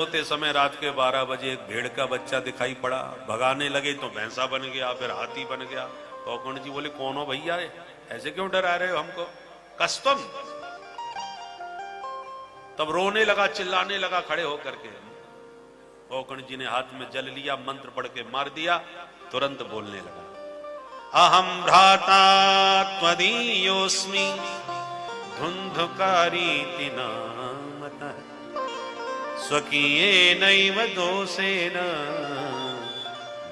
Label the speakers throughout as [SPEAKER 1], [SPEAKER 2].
[SPEAKER 1] सोते समय रात के 12 बजे एक भेड़ का बच्चा दिखाई पड़ा। भगाने लगे तो भैंसा बन गया, फिर हाथी बन गया। गोकर्ण जी बोले कौन हो भैया, ऐसे क्यों डरा रहे हो हमको, कस्तम। तब रोने लगा, चिल्लाने लगा खड़े होकर के। गोकर्ण जी ने हाथ में जल लिया, मंत्र पढ़ के मार दिया, तुरंत बोलने लगा, अहम भ्राता त्वदीयोस्मि धुंधुकारीति नामतः स्वकीयेनैव दोषेण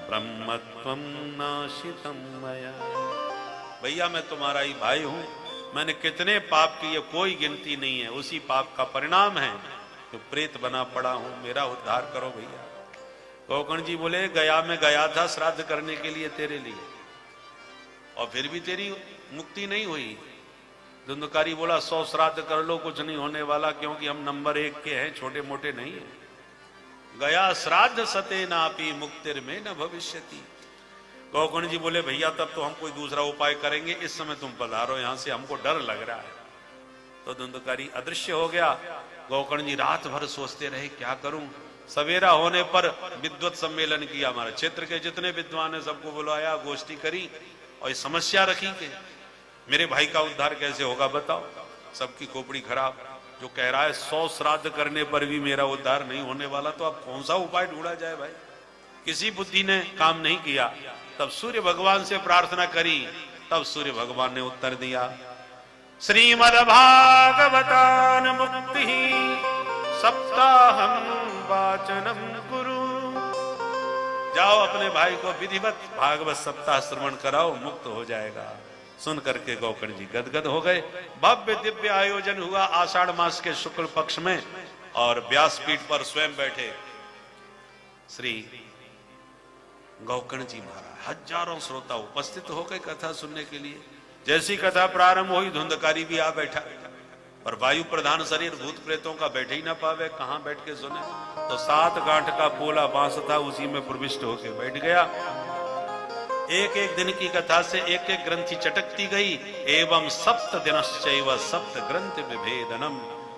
[SPEAKER 1] ब्रह्मत्वं नाशितं मया। भैया मैं तुम्हारा ही भाई हूं, मैंने कितने पाप किए कोई गिनती नहीं है, उसी पाप का परिणाम है तो प्रेत बना पड़ा हूं, मेरा उद्धार करो भैया। गोकर्ण जी बोले गया में गया था श्राद्ध करने के लिए तेरे लिए, और फिर भी तेरी मुक्ति नहीं हुई। धुंधकारी बोला 100 श्राद्ध कर लो कुछ नहीं होने वाला, क्योंकि हम नंबर 1 के हैं, छोटे मोटे नहीं है। गया श्राद्ध सते नापी मुक्तिर में न भविष्यति। गोकर्ण जी बोले भैया तब तो हम कोई दूसरा उपाय करेंगे, इस समय तुम पधारो यहां से, हमको डर लग रहा है। तो धुंधकारी अदृश्य हो गया। गोकर्ण जी रात भर सोचते रहे क्या करूं। सवेरा होने पर विद्वत सम्मेलन किया, हमारे क्षेत्र के जितने विद्वान है सबको बुलाया, गोष्ठी करी और समस्या रखी कि मेरे भाई का उद्धार कैसे होगा बताओ। सबकी खोपड़ी खराब, जो कह रहा है 100 श्राद्ध करने पर भी मेरा उद्धार नहीं होने वाला, तो अब कौन सा उपाय ढूंढा जाए भाई। किसी बुद्धि ने काम नहीं किया। तब सूर्य भगवान से प्रार्थना करी, तब सूर्य भगवान ने उत्तर दिया, श्रीमद्भागवतान मुक्ति सप्ताहं वाचनम कुरु। जाओ अपने भाई को विधिवत भागवत सप्ताह श्रवण कराओ, मुक्त हो जाएगा। सुन करके गोकर्ण जी गदगद हो गए। भव्य दिव्य आयोजन हुआ आषाढ़ मास के शुक्ल पक्ष में, और व्यासपीठ पर स्वयं बैठे श्री गोकर्ण जी महाराज। हजारों श्रोता उपस्थित हो गए कथा सुनने के लिए। जैसी कथा प्रारंभ हुई धुंधकारी भी आ बैठा, पर वायु प्रधान शरीर भूत प्रेतों का बैठे ही ना पावे, कहां बैठ के सुने। तो 7 गांठ का पोला बांस था, उसी में प्रविष्ट होके बैठ गया। एक एक दिन की कथा से एक एक ग्रंथि चटकती गई। एवं सप्त दिनश्चैव सप्त ग्रंथि विभेदनम।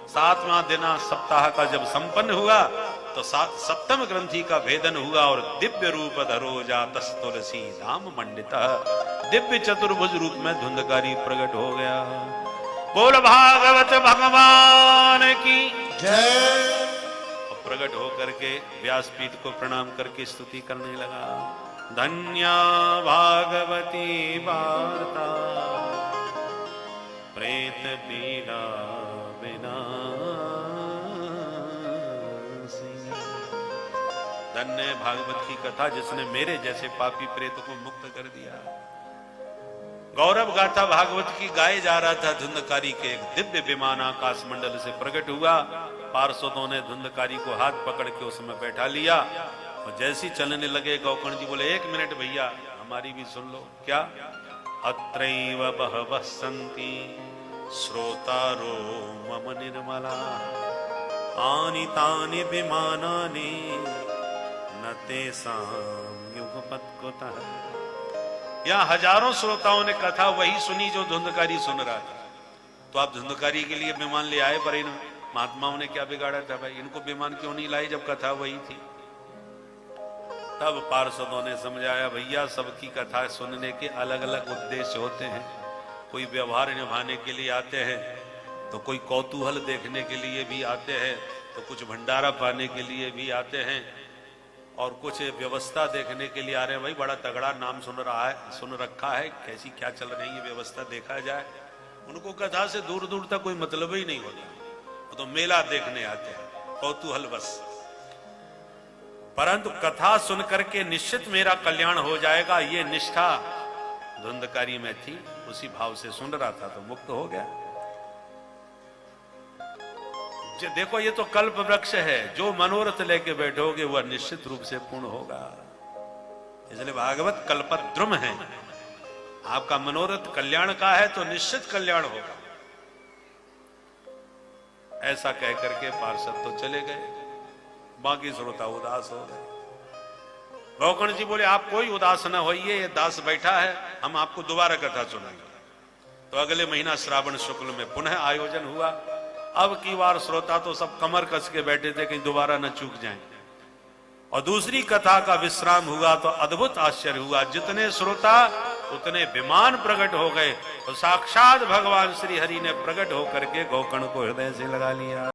[SPEAKER 1] 7वां दिन सप्ताह का जब संपन्न हुआ तो 7वें ग्रंथि का भेदन हुआ, और दिव्य रूप धरो जातस् तुलसी धाम मंडितः। दिव्य चतुर्भुज रूप में धुंधकारी प्रकट हो गया। बोल भागवत भगवान की जय। प्रकट होकर के व्यासपीठ को प्रणाम करके स्तुति करने लगा। धन्या भागवती वार्ता प्रेत पीड़ा विनाशिनी। धन्य भागवत की कथा जिसने मेरे जैसे पापी प्रेत को मुक्त कर दिया। गौरव गाथा भागवत की गाए जा रहा था। धुंधकारी के एक दिव्य विमान आकाश मंडल से प्रकट हुआ। पार्षदों ने धुंधकारी को हाथ पकड़ के उसमें बैठा लिया, और जैसी चलने लगे गोकर्ण जी बोले 1 मिनट भैया हमारी भी सुन लो। क्या? अत्रैव बहवः सन्ति श्रोतारो मम निर्मला आनि तानि विमानानि न तेषां युगपत् कुतः। यहाँ हजारों श्रोताओं ने कथा वही सुनी जो धुंधकारी सुन रहा था। तो आप धुंधकारी के लिए विमान ले आए, पर इन महात्माओं ने क्या बिगाड़ा था भाई, इनको विमान क्यों नहीं लाई जब कथा वही थी। तब पार्षदों ने समझाया भैया सबकी कथा सुनने के अलग अलग उद्देश्य होते हैं। कोई व्यवहार निभाने के लिए आते हैं, तो कोई कौतूहल देखने के लिए भी आते हैं, तो कुछ भंडारा पाने के लिए भी आते हैं, और कुछ व्यवस्था देखने के लिए आ रहे हैं। भाई बड़ा तगड़ा नाम सुन रखा है, कैसी क्या चल रही है व्यवस्था देखा जाए। उनको कथा से दूर दूर तक कोई मतलब ही नहीं होता, वो तो मेला देखने आते हैं, कौतूहल बस। परंतु कथा सुन करके निश्चित मेरा कल्याण हो जाएगा, ये निष्ठा धुंधकारी में थी। उसी भाव से सुन रहा था तो मुक्त हो गया। देखो ये तो कल्प वृक्ष है, जो मनोरथ लेके बैठोगे वह निश्चित रूप से पूर्ण होगा। इसलिए भागवत कल्पद्रुम है। आपका मनोरथ कल्याण का है तो निश्चित कल्याण होगा। ऐसा कह करके पार्षद तो चले गए, बाकी श्रोता उदास हो गए। गोकर्ण जी बोले आप कोई उदास न होइए, ये दास बैठा है, हम आपको दोबारा कथा सुनाएंगे। तो अगले महीना श्रावण शुक्ल में पुनः आयोजन हुआ। अब की बार श्रोता तो सब कमर कस के बैठे थे कहीं दोबारा न चूक जाएं। और दूसरी कथा का विश्राम हुआ तो अद्भुत आश्चर्य हुआ, जितने श्रोता उतने विमान प्रकट हो गए और साक्षात भगवान श्री हरि ने प्रकट होकर के गोकर्ण को हृदय से लगा लिया।